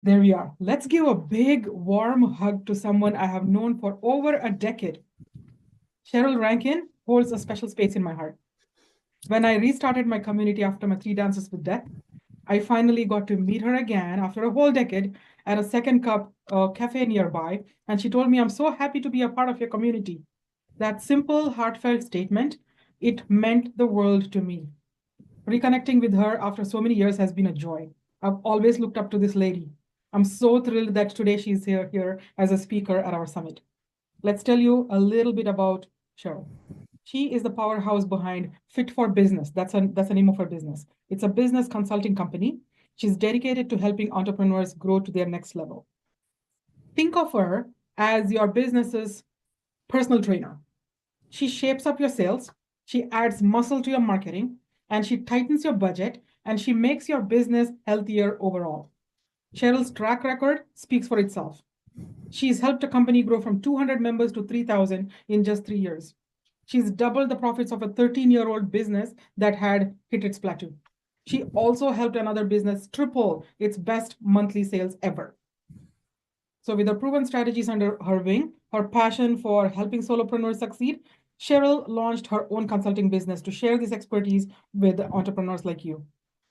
There we are. Let's give a big, warm hug to someone I have known for over a decade. Cheryl Rankin holds a special space in my heart. When I restarted my community after my 3 dances with death, I finally got to meet her again after a whole decade at a Second Cup cafe nearby, and she told me, "I'm so happy to be a part of your community." That simple, heartfelt statement, it meant the world to me. Reconnecting with her after so many years has been a joy. I've always looked up to this lady. I'm so thrilled that today she's here as a speaker at our summit. Let's tell you a little bit about Cheryl. She is the powerhouse behind Fit for Business. That's the name of her business. It's a business consulting company. She's dedicated to helping entrepreneurs grow to their next level. Think of her as your business's personal trainer. She shapes up your sales, she adds muscle to your marketing, and she tightens your budget, and she makes your business healthier overall. Cheryl's track record speaks for itself. She's helped a company grow from 200 members to 3,000 in just 3 years. She's doubled the profits of a 13-year-old business that had hit its plateau. She also helped another business triple its best monthly sales ever. So, with her proven strategies under her wing, her passion for helping solopreneurs succeed, Cheryl launched her own consulting business to share this expertise with entrepreneurs like you.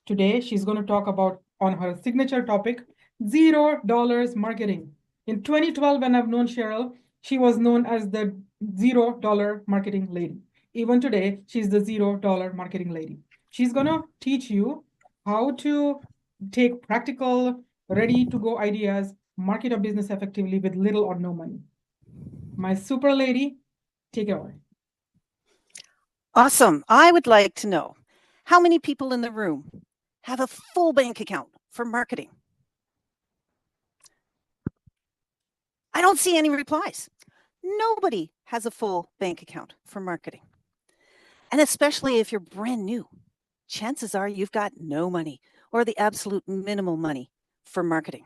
Today, she's going to talk about on her signature topic, $0 marketing. In 2012, when I've known Cheryl, she was known as the $0 marketing lady. Even today, she's the $0 marketing lady. She's going to teach you how to take practical, ready to go ideas, market a business effectively with little or no money. My super lady, take it away. Awesome. I would like to know how many people in the room have a full bank account for marketing? I don't see any replies. Nobody has a full bank account for marketing. And especially if you're brand new, chances are you've got no money or the absolute minimal money for marketing.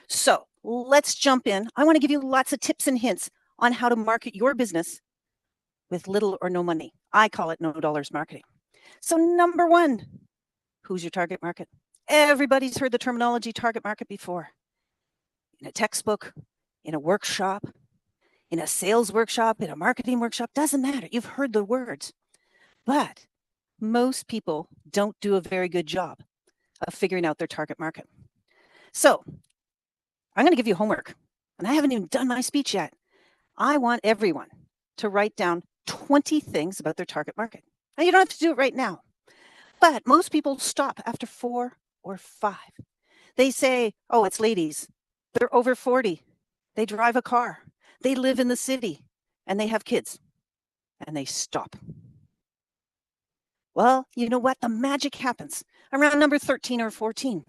So let's jump in. I want to give you lots of tips and hints on how to market your business with little or no money. I call it no dollars marketing. So number one, who's your target market? Everybody's heard the terminology target market before. In a textbook, in a workshop, in a sales workshop, in a marketing workshop, doesn't matter. You've heard the words. But most people don't do a very good job of figuring out their target market. So I'm going to give you homework, and I haven't even done my speech yet. I want everyone to write down 20 things about their target market. Now, you don't have to do it right now, but most people stop after 4 or 5. They say, oh, it's ladies. They're over 40. They drive a car. They live in the city, and they have kids, and they stop. Well, you know what? The magic happens around number 13 or 14.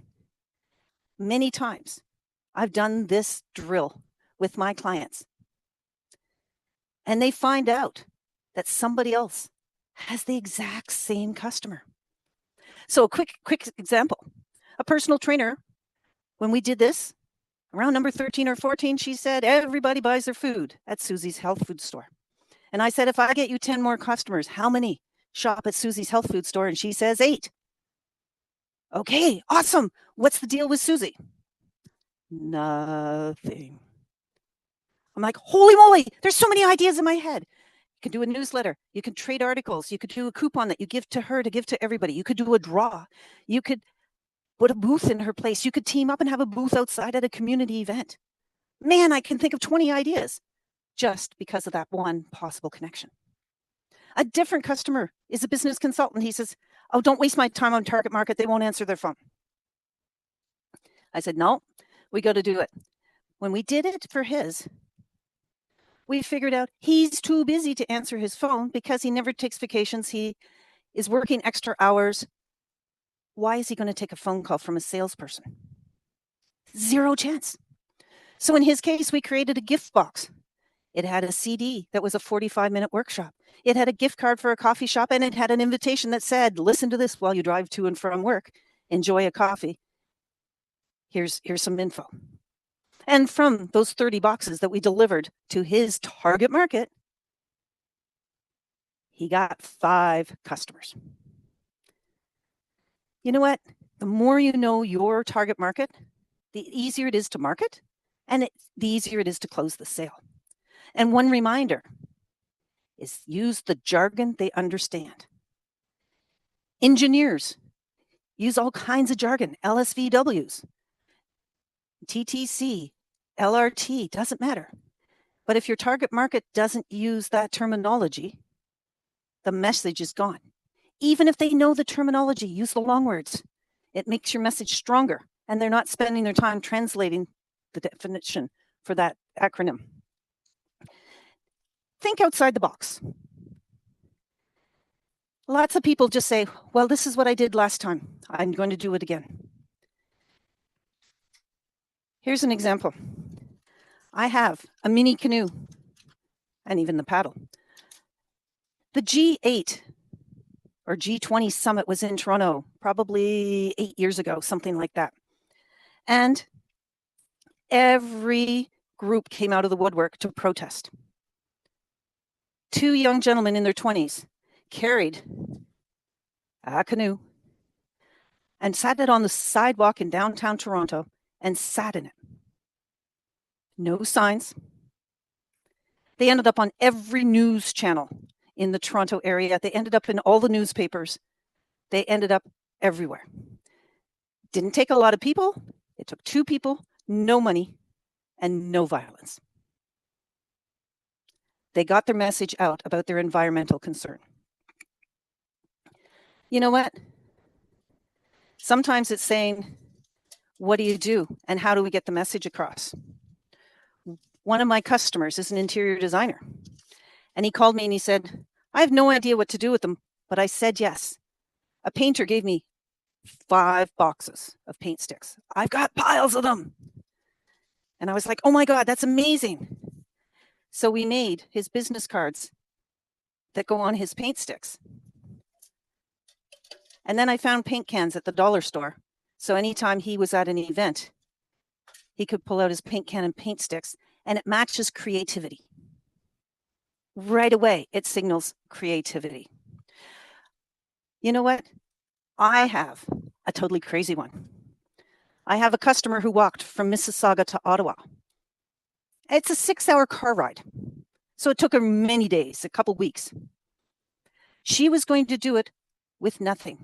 Many times I've done this drill with my clients, and they find out that somebody else has the exact same customer. So a quick example, a personal trainer, when we did this, around number 13 or 14, she said, everybody buys their food at Susie's health food store. And I said, if I get you 10 more customers, how many shop at Susie's health food store? And she says 8. Okay, awesome. What's the deal with Susie? Nothing. I'm like, holy moly, there's so many ideas in my head. You can do a newsletter. You can trade articles. You could do a coupon that you give to her to give to everybody. You could do a draw. You could put a booth in her place. You could team up and have a booth outside at a community event. Man, I can think of 20 ideas just because of that one possible connection. A different customer is a business consultant. He says, oh, don't waste my time on target market. They won't answer their phone. I said, no, we got to do it. When we did it for his, we figured out he's too busy to answer his phone because he never takes vacations. He is working extra hours. Why is he going to take a phone call from a salesperson? Zero chance. So in his case, we created a gift box. It had a CD that was a 45-minute workshop. It had a gift card for a coffee shop, and it had an invitation that said, listen to this while you drive to and from work. Enjoy a coffee. Here's some info. And from those 30 boxes that we delivered to his target market, he got 5 customers. You know what? The more you know your target market, the easier it is to market, and the easier it is to close the sale. And one reminder is use the jargon they understand. Engineers use all kinds of jargon, LSVWs, TTC, LRT, doesn't matter. But if your target market doesn't use that terminology, the message is gone. Even if they know the terminology, use the long words. It makes your message stronger, and they're not spending their time translating the definition for that acronym. Think outside the box. Lots of people just say, well, this is what I did last time. I'm going to do it again. Here's an example. I have a mini canoe and even the paddle. The G8 or G20 summit was in Toronto probably 8 years ago, something like that. And every group came out of the woodwork to protest. 2 young gentlemen in their 20s carried a canoe and sat it on the sidewalk in downtown Toronto and sat in it. No signs. They ended up on every news channel in the Toronto area. They ended up in all the newspapers. They ended up everywhere. Didn't take a lot of people. It took 2 people, no money, and no violence. They got their message out about their environmental concern. You know what? Sometimes it's saying, what do you do? And how do we get the message across? One of my customers is an interior designer. And he called me and he said, I have no idea what to do with them, but I said yes. A painter gave me 5 boxes of paint sticks. I've got piles of them. And I was like, oh my God, that's amazing. So we made his business cards that go on his paint sticks. And then I found paint cans at the dollar store. So anytime he was at an event, he could pull out his paint can and paint sticks, and it matches creativity. Right away, it signals creativity. You know what? I have a totally crazy one. I have a customer who walked from Mississauga to Ottawa. It's a 6-hour car ride. So it took her many days, a couple weeks. She was going to do it with nothing.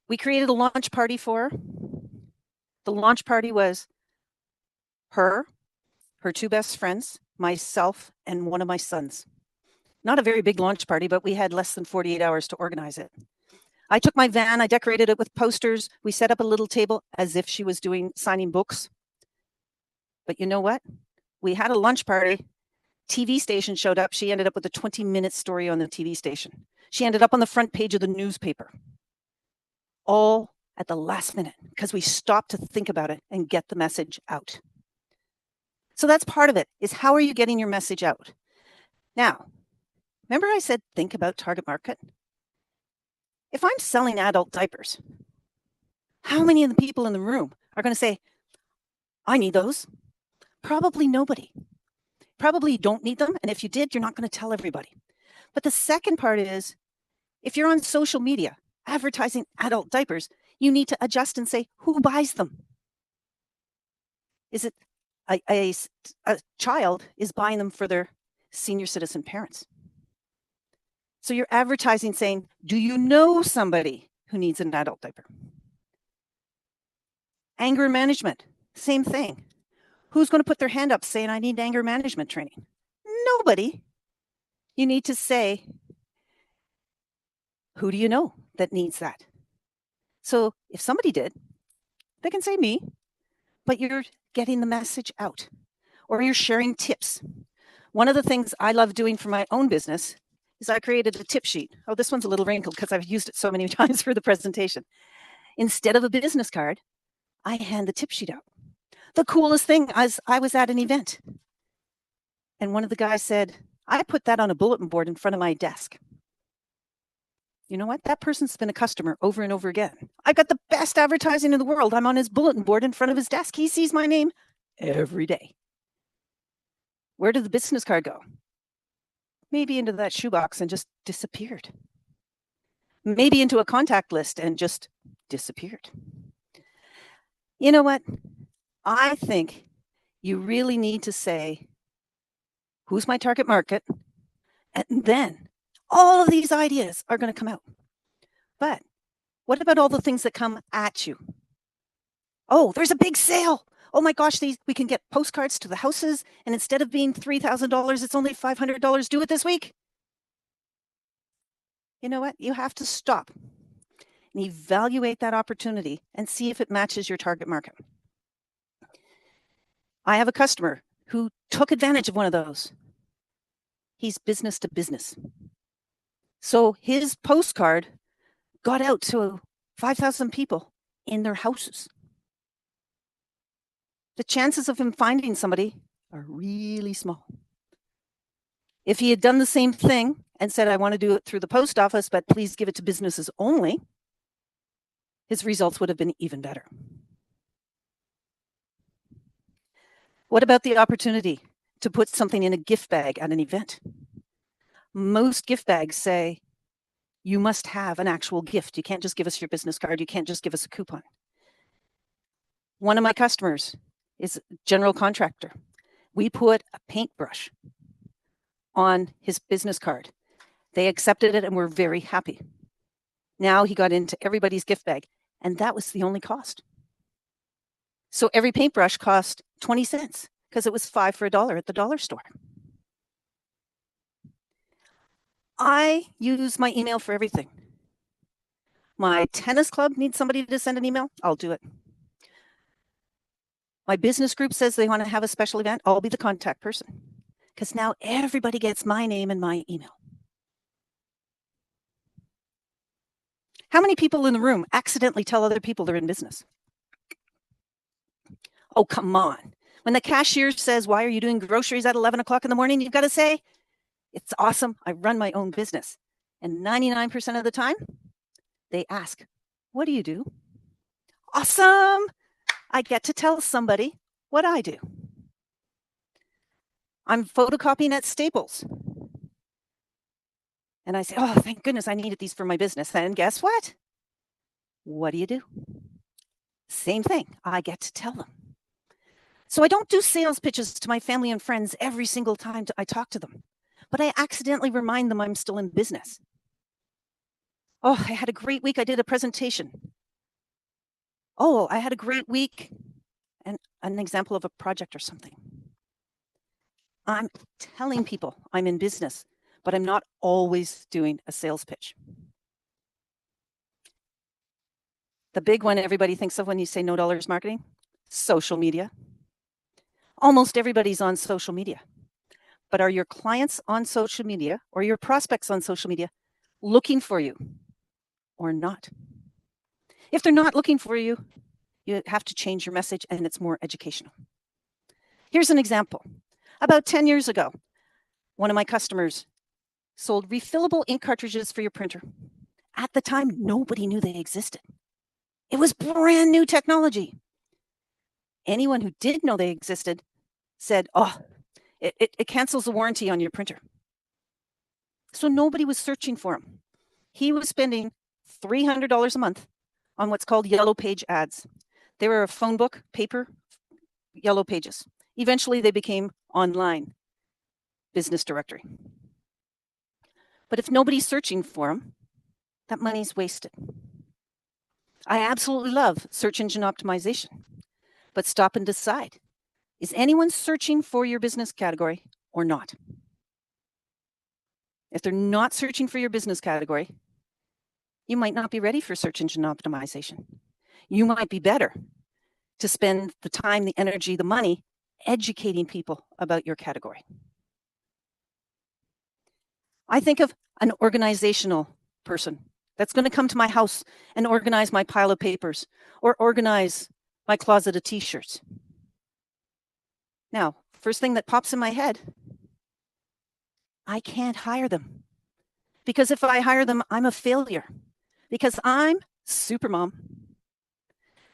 We created a launch party for her. The launch party was her 2 best friends, myself, and one of my sons. Not a very big launch party, but we had less than 48 hours to organize it. I took my van, I decorated it with posters. We set up a little table as if she was signing books. But you know what? We had a lunch party. TV station showed up. She ended up with a 20-minute story on the TV station. She ended up on the front page of the newspaper. All at the last minute because we stopped to think about it and get the message out. So that's part of it, is how are you getting your message out? Now, remember I said think about target market? If I'm selling adult diapers, how many of the people in the room are going to say, I need those? Probably nobody. Probably you don't need them, and if you did, you're not going to tell everybody. But the second part is, if you're on social media advertising adult diapers, you need to adjust and say, who buys them? Is it a child is buying them for their senior citizen parents? So you're advertising saying, do you know somebody who needs an adult diaper? Anger management, same thing. Who's going to put their hand up saying, I need anger management training? Nobody. You need to say, who do you know that needs that? So if somebody did, they can say me, but you're getting the message out, or you're sharing tips. One of the things I love doing for my own business is I created a tip sheet. Oh, this one's a little wrinkled because I've used it so many times for the presentation. Instead of a business card, I hand the tip sheet out. The coolest thing is I was at an event, and one of the guys said, I put that on a bulletin board in front of my desk. You know what? That person's been a customer over and over again. I've got the best advertising in the world. I'm on his bulletin board in front of his desk. He sees my name every day. Where did the business card go? Maybe into that shoebox and just disappeared. Maybe into a contact list and just disappeared. You know what? I think you really need to say, who's my target market? And then all of these ideas are going to come out. But what about all the things that come at you? Oh, there's a big sale. Oh my gosh, we can get postcards to the houses, and instead of being $3,000, it's only $500. Do it this week. You know what? You have to stop and evaluate that opportunity and see if it matches your target market. I have a customer who took advantage of one of those. He's business to business. So his postcard got out to 5,000 people in their houses. The chances of him finding somebody are really small. If he had done the same thing and said, I want to do it through the post office, but please give it to businesses only, his results would have been even better. What about the opportunity to put something in a gift bag at an event? Most gift bags say, you must have an actual gift. You can't just give us your business card. You can't just give us a coupon. One of my customers is a general contractor. We put a paintbrush on his business card. They accepted it and were very happy. Now he got into everybody's gift bag, and that was the only cost. So every paintbrush cost 20 cents because it was 5 for $1 at the dollar store. I use my email for everything. My tennis club needs somebody to send an email. I'll do it. My business group says they want to have a special event. I'll be the contact person because now everybody gets my name and my email. How many people in the room accidentally tell other people they're in business? Oh, come on. When the cashier says, why are you doing groceries at 11 o'clock in the morning? You've got to say, it's awesome. I run my own business. And 99% of the time, they ask, what do you do? Awesome. I get to tell somebody what I do. I'm photocopying at Staples. And I say, oh, thank goodness I needed these for my business. And guess what? What do you do? Same thing. I get to tell them. So I don't do sales pitches to my family and friends every single time I talk to them, but I accidentally remind them I'm still in business. Oh, I had a great week. I did a presentation. Oh, I had a great week. And an example of a project or something. I'm telling people I'm in business, but I'm not always doing a sales pitch. The big one everybody thinks of when you say no dollars marketing, social media. Almost everybody's on social media. But are your clients on social media or your prospects on social media looking for you or not? If they're not looking for you, you have to change your message and it's more educational. Here's an example. About 10 years ago, one of my customers sold refillable ink cartridges for your printer. At the time, nobody knew they existed. It was brand new technology. Anyone who did know they existed said, oh, it cancels the warranty on your printer. So nobody was searching for him. He was spending $300 a month on what's called yellow page ads. They were a phone book, paper, yellow pages. Eventually, they became online business directory. But if nobody's searching for them, that money's wasted. I absolutely love search engine optimization, but stop and decide. Is anyone searching for your business category or not? If they're not searching for your business category, you might not be ready for search engine optimization. You might be better to spend the time, the energy, the money educating people about your category. I think of an organizational person that's going to come to my house and organize my pile of papers or organize my closet of t-shirts. Now, first thing that pops in my head, I can't hire them. Because if I hire them, I'm a failure. Because I'm Supermom.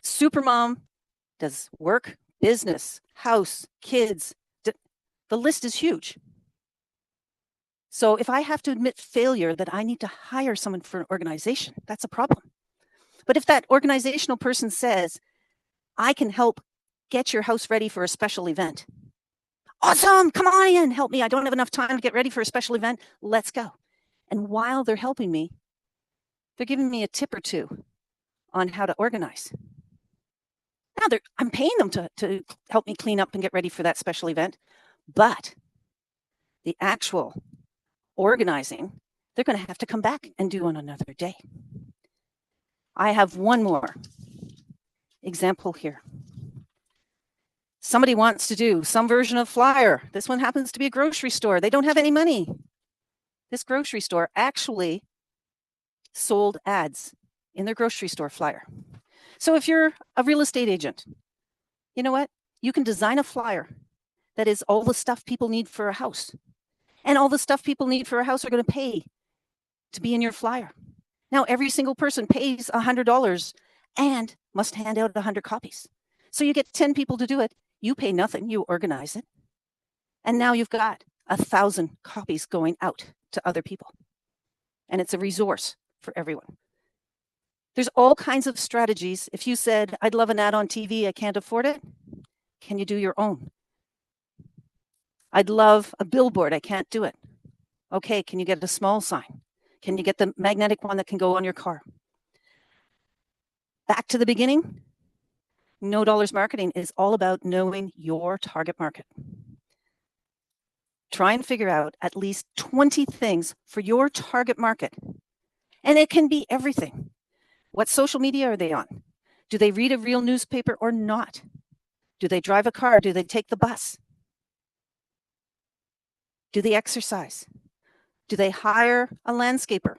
Supermom does work, business, house, kids. The list is huge. So if I have to admit failure that I need to hire someone for an organization, that's a problem. But if that organizational person says, I can help get your house ready for a special event. Awesome, come on in, help me. I don't have enough time to get ready for a special event. Let's go. And while they're helping me, they're giving me a tip or two on how to organize. Now I'm paying them to help me clean up and get ready for that special event, but the actual organizing, they're going to have to come back and do on another day. I have one more example here. Somebody wants to do some version of flyer. This one happens to be a grocery store. They don't have any money. This grocery store actually sold ads in their grocery store flyer. So if you're a real estate agent, you know what? You can design a flyer that is all the stuff people need for a house. And all the stuff people need for a house are going to pay to be in your flyer. Now, every single person pays $100 and must hand out 100 copies. So you get 10 people to do it. You pay nothing. You organize it. And now you've got 1,000 copies going out to other people. And it's a resource for everyone. There's all kinds of strategies. If you said, I'd love an ad on TV, I can't afford it, can you do your own? I'd love a billboard, I can't do it. Okay, can you get a small sign? Can you get the magnetic one that can go on your car? Back to the beginning, No Dollars Marketing is all about knowing your target market. Try and figure out at least 20 things for your target market. And it can be everything. What social media are they on? Do they read a real newspaper or not? Do they drive a car? Do they take the bus? Do they exercise? Do they hire a landscaper?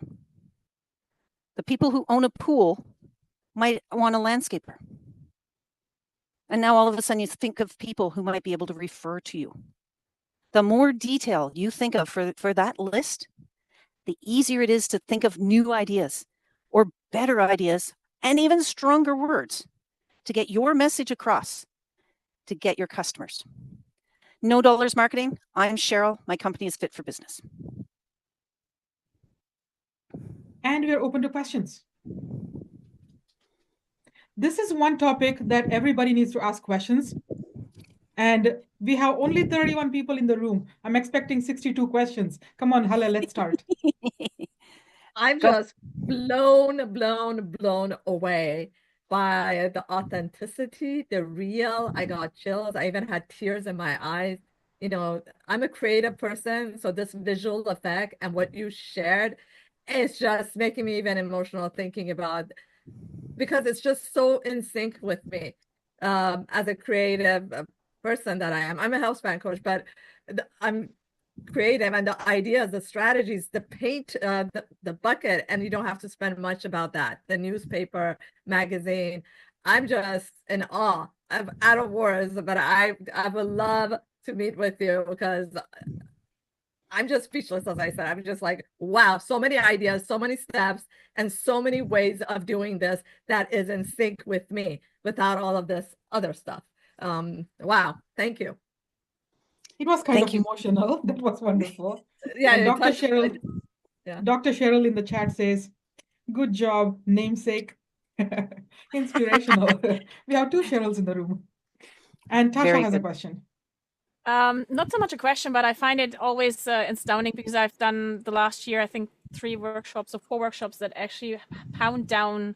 The people who own a pool might want a landscaper. And now all of a sudden you think of people who might be able to refer to you. The more detail you think of for that list, the easier it is to think of new ideas or better ideas and even stronger words to get your message across, to get your customers. No Dollars Marketing. I'm Cheryl. My company is Fit for Business. And we are open to questions. This is one topic that everybody needs to ask questions. And we have only 31 people in the room. I'm expecting 62 questions. Come on, Hala, let's start. I'm just blown away by the authenticity, the real. I got chills. I even had tears in my eyes. You know, I'm a creative person, so this visual effect and what you shared is just making me even emotional thinking about, because it's just so in sync with me as a creative person that I am. I'm a house band coach, but I'm creative, and the ideas, the strategies, the paint, the bucket, and you don't have to spend much about that. The newspaper, magazine. I'm just in awe. I'm out of words, but I would love to meet with you because I'm just speechless, as I said. I'm just like, wow, so many ideas, so many steps, and so many ways of doing this that is in sync with me without all of this other stuff. Wow, thank you. It was kind of emotional. That was wonderful. Yeah, and Dr. Cheryl in the chat says, good job, namesake. Inspirational. We have two Cheryls in the room. And Tasha has a question. Not so much a question, but I find it always astounding because I've done the last year, I think 3 workshops or 4 workshops that actually pound down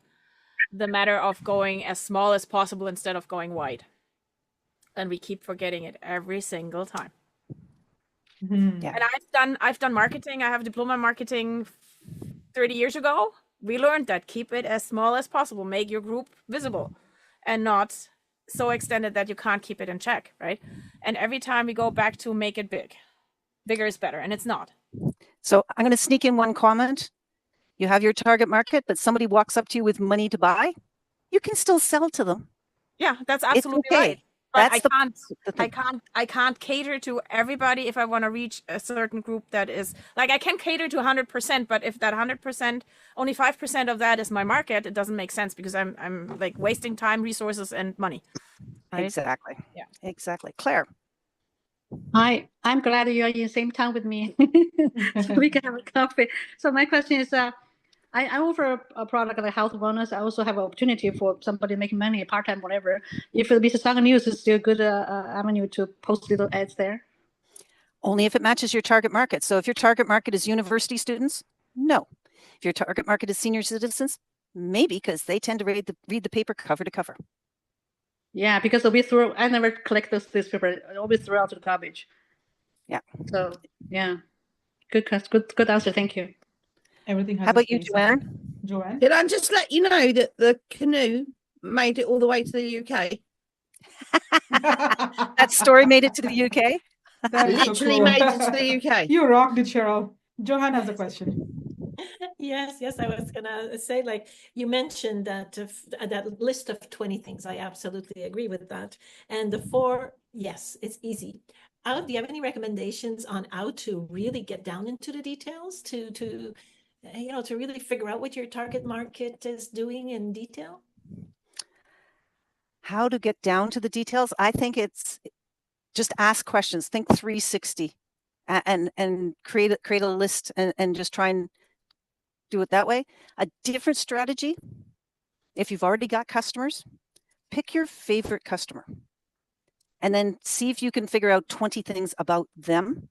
the matter of going as small as possible instead of going wide. And we keep forgetting it every single time. Mm-hmm. Yeah. And I've done marketing. I have a diploma in marketing 30 years ago. We learned that keep it as small as possible, make your group visible and not so extended that you can't keep it in check, right? And every time we go back to make it big. Bigger is better, and it's not. So I'm going to sneak in one comment. You have your target market, but somebody walks up to you with money to buy, you can still sell to them. Yeah, that's absolutely okay. right. But That's I can't cater to everybody if I want to reach a certain group that is like, I can cater to 100%, but if that 100%, only 5% of that is my market, it doesn't make sense because I'm like wasting time, resources, and money. Right? Exactly. Yeah. Exactly. Claire. Hi, I'm glad you're in the same town with me. So we can have a coffee. So my question is, I offer a product like health wellness. I also have an opportunity for somebody making money part-time, whatever. If the Mississauga News is still a good avenue to post little ads there. Only if it matches your target market. So if your target market is university students, no. If your target market is senior citizens, maybe, because they tend to read the paper cover to cover. Yeah, because I never collect this paper. I always throw out to the garbage. Yeah. So yeah, good answer. Thank you. Everything has How a about you, space. Joanne? Joanne? Did I just let you know that the canoe made it all the way to the UK? That story made it to the UK? That is so Literally cool. made it to the UK. You rocked it, Cheryl. Johan has a question. Yes, I was gonna say, like you mentioned that that list of 20 things. I absolutely agree with that. And the 4, yes, it's easy. Do you have any recommendations on how to really get down into the details to to really figure out what your target market is doing in detail? How to get down to the details? I think it's just ask questions. Think 360 and create a list and just try and do it that way. A different strategy, if you've already got customers, pick your favorite customer and then see if you can figure out 20 things about them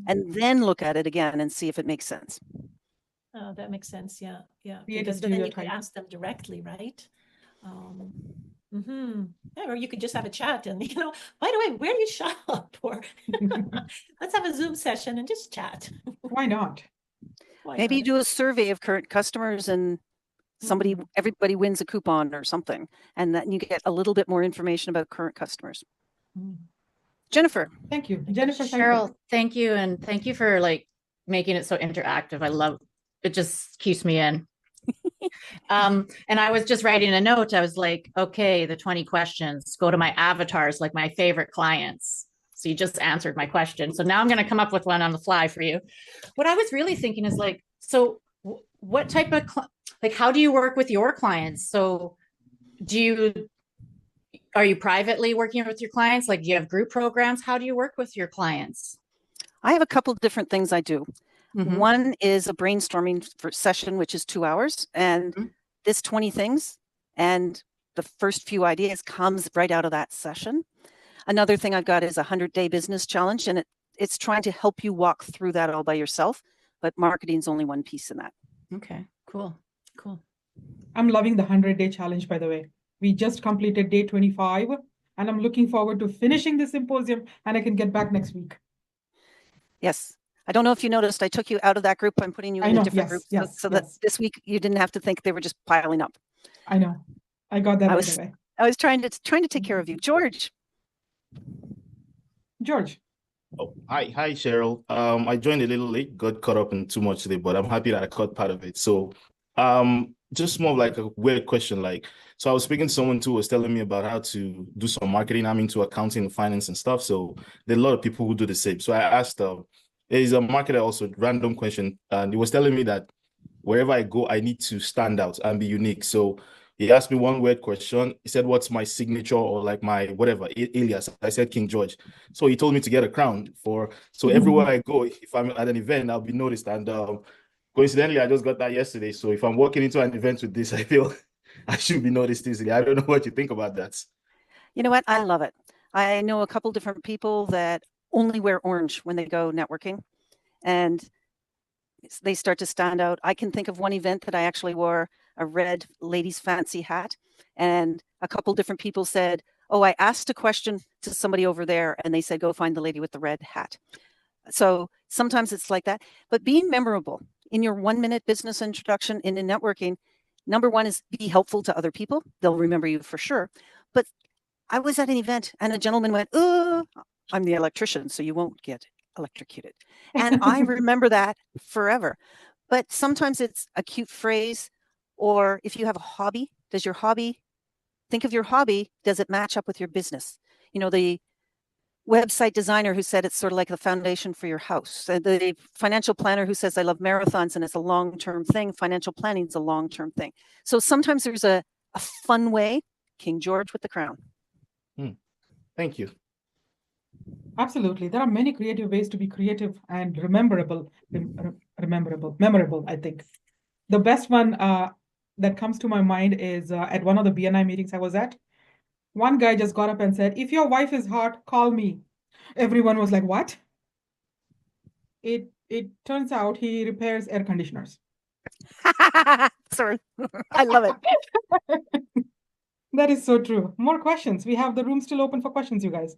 and then look at it again and see if it makes sense. Oh, that makes sense. Yeah. Create a Because then you could stereotype. ask them directly, right? Yeah, or you could just have a chat and, by the way, where do you shop? Or let's have a Zoom session and just chat. Why not? Maybe you do a survey of current customers and everybody wins a coupon or something, and then you get a little bit more information about current customers. Jennifer. Thank you. Jennifer. Cheryl, thank you. And thank you for making it so interactive. I love it. Just keeps me in. And I was just writing a note. I was like, okay, the 20 questions, go to my avatars, like my favorite clients. So you just answered my question. So now I'm going to come up with one on the fly for you. What I was really thinking is so what type of, how do you work with your clients? So are you privately working with your clients? Do you have group programs? How do you work with your clients? I have a couple different things I do. One is a brainstorming session, which is 2 hours, and this 20 things and the first few ideas comes right out of that session. Another thing I've got is a 100-day business challenge, and it's trying to help you walk through that all by yourself, but marketing's only one piece in that. Okay, cool. I'm loving the 100-day challenge, by the way. We just completed day 25, and I'm looking forward to finishing the symposium, and I can get back next week. Yes. I don't know if you noticed, I took you out of that group. I'm putting you in a different group so that this week you didn't have to think they were just piling up. I know. I got that right away. I was trying to take care of you. George. Oh, hi, Cheryl. I joined a little late, got caught up in too much today, but I'm happy that I caught part of it. So, just more of a weird question. So I was speaking to someone who was telling me about how to do some marketing. I'm into accounting and finance and stuff. So there are a lot of people who do the same. So I asked, there's a marketer also, random question, and he was telling me that wherever I go, I need to stand out and be unique. So he asked me one weird question. He said, what's my signature or my whatever alias? I said King George. So he told me to get a crown so everywhere I go, if I'm at an event, I'll be noticed. And coincidentally, I just got that yesterday. So if I'm walking into an event with this, I feel I should be noticed easily. I don't know what you think about that. You know what? I love it. I know a couple different people that only wear orange when they go networking, and they start to stand out. I can think of one event that I actually wore a red ladies fancy hat, and a couple different people said, oh, I asked a question to somebody over there and they said, go find the lady with the red hat. So sometimes it's like that, but being memorable in your 1-minute business introduction in networking, number one is be helpful to other people. They'll remember you for sure. But I was at an event and a gentleman went, I'm the electrician, so you won't get electrocuted. And I remember that forever. But sometimes it's a cute phrase, or if you have a hobby, think of your hobby, does it match up with your business? The website designer who said it's sort of like the foundation for your house. The financial planner who says, I love marathons and it's a long-term thing. Financial planning is a long-term thing. So sometimes there's a fun way. King George with the crown. Thank you. Absolutely. There are many creative ways to be creative and memorable, I think. The best one that comes to my mind is at one of the BNI meetings I was at. One guy just got up and said, "If your wife is hot, call me." Everyone was like, "What?" It turns out he repairs air conditioners. Sorry, I love it. That is so true. More questions. We have the room still open for questions, you guys.